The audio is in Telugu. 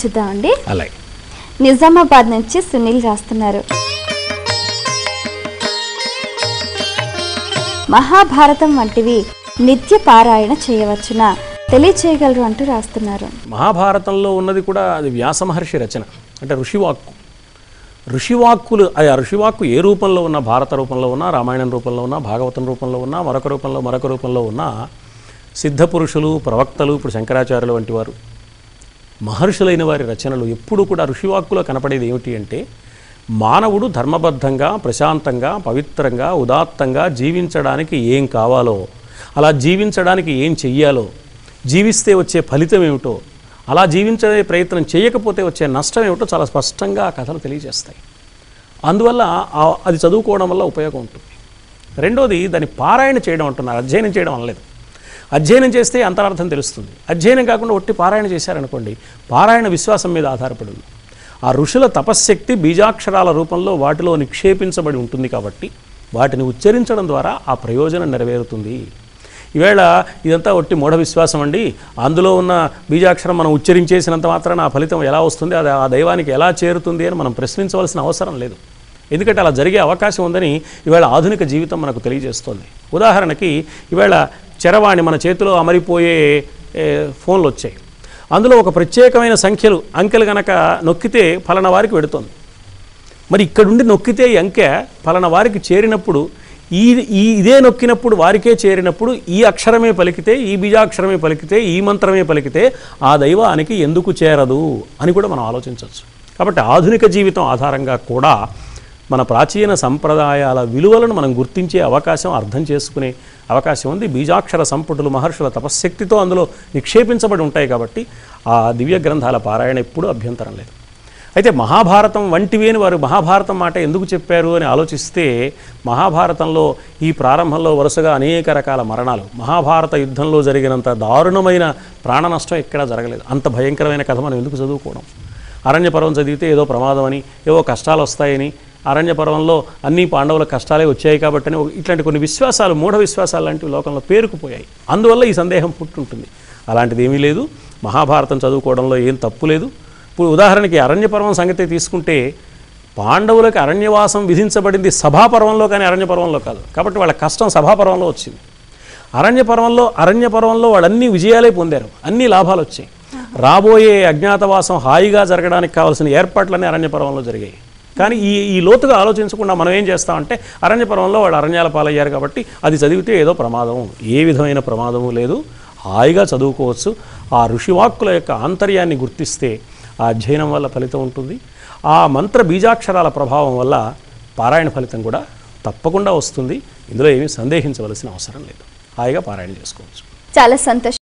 చూద్దామండి. అలాగే నిజామాబాద్ నుంచి సునీల్ రాస్తున్నారు. మహాభారతం వంటివి నిత్య పారాయణ చేయవచ్చునా, తెలియచేయగలరు అంటూ రాస్తున్నారు. మహాభారతంలో ఉన్నది కూడా అది వ్యాస మహర్షి రచన, అంటే ఋషివాక్కు. ఋషివాక్కులు ఆ ఋషివాక్కు ఏ రూపంలో ఉన్నా, భారత రూపంలో ఉన్నా, రామాయణం రూపంలో ఉన్నా, భాగవతం రూపంలో ఉన్నా, మరొక రూపంలో ఉన్నా, సిద్ధపురుషులు, ప్రవక్తలు, ఇప్పుడు శంకరాచార్యులు వంటి వారు మహర్షులైన వారి రచనలు ఎప్పుడూ కూడా ఋషివాక్కులో కనపడేది ఏమిటి అంటే, మానవుడు ధర్మబద్ధంగా, ప్రశాంతంగా, పవిత్రంగా, ఉదాత్తంగా జీవించడానికి ఏం కావాలో, అలా జీవించడానికి ఏం చెయ్యాలో, జీవిస్తే వచ్చే ఫలితం ఏమిటో, అలా జీవించే ప్రయత్నం చేయకపోతే వచ్చే నష్టం ఏమిటో చాలా స్పష్టంగా ఆ కథలు తెలియజేస్తాయి. అందువల్ల అది చదువుకోవడం వల్ల ఉపయోగం ఉంటుంది. రెండోది, దాన్ని పారాయణ చేయడం అంటున్నారు, అధ్యయనం చేయడం అనలేదు. అధ్యయనం చేస్తే అంతరార్థం తెలుస్తుంది. అధ్యయనం కాకుండా ఒట్టి పారాయణ చేశారనుకోండి, పారాయణ విశ్వాసం మీద ఆధారపడింది. ఆ ఋషుల తపశ్శక్తి బీజాక్షరాల రూపంలో వాటిలో నిక్షేపించబడి ఉంటుంది కాబట్టి వాటిని ఉచ్చరించడం ద్వారా ఆ ప్రయోజనం నెరవేరుతుంది. ఈవేళ ఇదంతా ఒట్టి మూఢ విశ్వాసం అండి, అందులో ఉన్న బీజాక్షరం మనం ఉచ్చరించేసినంత మాత్రాన ఆ ఫలితం ఎలా వస్తుంది, అది ఆ దైవానికి ఎలా చేరుతుంది అని మనం ప్రశ్నించవలసిన అవసరం లేదు. ఎందుకంటే అలా జరిగే అవకాశం ఉందని ఈవేళ ఆధునిక జీవితం మనకు తెలియజేస్తుంది. ఉదాహరణకి ఈవేళ చరవాణి మన చేతిలో అమరిపోయే ఫోన్లు వచ్చాయి. అందులో ఒక ప్రత్యేకమైన అంకెలు కనుక నొక్కితే ఫలానా వారికి వెడుతుంది. మరి ఇక్కడుండి నొక్కితే ఈ అంకె ఫలానా వారికి చేరినప్పుడు, ఇదే నొక్కినప్పుడు వారికే చేరినప్పుడు ఈ అక్షరమే పలికితే, ఈ బీజాక్షరమే పలికితే, ఈ మంత్రమే పలికితే ఆ దైవానికి ఎందుకు చేరదు అని కూడా మనం ఆలోచించవచ్చు. కాబట్టి ఆధునిక జీవితం ఆధారంగా కూడా మన ప్రాచీన సంప్రదాయాల విలువలను మనం గుర్తించే అవకాశం, అర్థం చేసుకునే అవకాశం ఉంది. బీజాక్షర సంపుటులు మహర్షుల తపశ్శక్తితో అందులో నిక్షేపించబడి ఉంటాయి కాబట్టి ఆ దివ్య గ్రంథాల పారాయణ ఎప్పుడూ అభ్యంతరం లేదు. అయితే మహాభారతం వంటివి అని వారు మహాభారతం మాట ఎందుకు చెప్పారు అని ఆలోచిస్తే, మహాభారతంలో ఈ ప్రారంభంలో వరుసగా అనేక రకాల మరణాలు, మహాభారత యుద్ధంలో జరిగినంత దారుణమైన ప్రాణ నష్టం ఎక్కడా జరగలేదు. అంత భయంకరమైన కథ మనం ఎందుకు చదువుకోవడం? అరణ్యపర్వం చదివితే ఏదో ప్రమాదం అని, ఏవో కష్టాలు వస్తాయని, అరణ్యపర్వంలో అన్ని పాండవుల కష్టాలే వచ్చాయి కాబట్టి ఇట్లాంటి కొన్ని విశ్వాసాలు, మూఢ విశ్వాసాలు లాంటివి లోకంలో పేరుకుపోయాయి. అందువల్ల ఈ సందేహం పుట్టుంటుంది. అలాంటిది ఏమీ లేదు. మహాభారతం చదువుకోవడంలో ఏం తప్పు లేదు. ఇప్పుడు ఉదాహరణకి అరణ్యపర్వం సంగతి తీసుకుంటే, పాండవులకు అరణ్యవాసం విధించబడింది సభాపర్వంలో కానీ అరణ్యపర్వంలో కాదు. కాబట్టి వాళ్ళ కష్టం సభాపర్వంలో వచ్చింది. అరణ్యపర్వంలో వాళ్ళన్నీ విజయాలే పొందారు, అన్ని లాభాలు వచ్చాయి. రాబోయే అజ్ఞాతవాసం హాయిగా జరగడానికి కావాల్సిన ఏర్పాట్లన్నీ అరణ్యపర్వంలో జరిగాయి. కానీ ఈ లోతుగా ఆలోచించకుండా మనం ఏం చేస్తామంటే, అరణ్యపర్వంలో వాళ్ళు అరణ్యాల పాలయ్యారు కాబట్టి అది చదివితే ఏదో ప్రమాదం, ఏ విధమైన ప్రమాదము లేదు, హాయిగా చదువుకోవచ్చు. ఆ ఋషివాక్కుల యొక్క ఆంతర్యాన్ని గుర్తిస్తే ఆ అధ్యయనం వల్ల ఫలితం ఉంటుంది. ఆ మంత్ర బీజాక్షరాల ప్రభావం వల్ల పారాయణ ఫలితం కూడా తప్పకుండా వస్తుంది. ఇందులో ఏమీ సందేహించవలసిన అవసరం లేదు. హాయిగా పారాయణ చేసుకోవచ్చు. చాలా సంతోషం.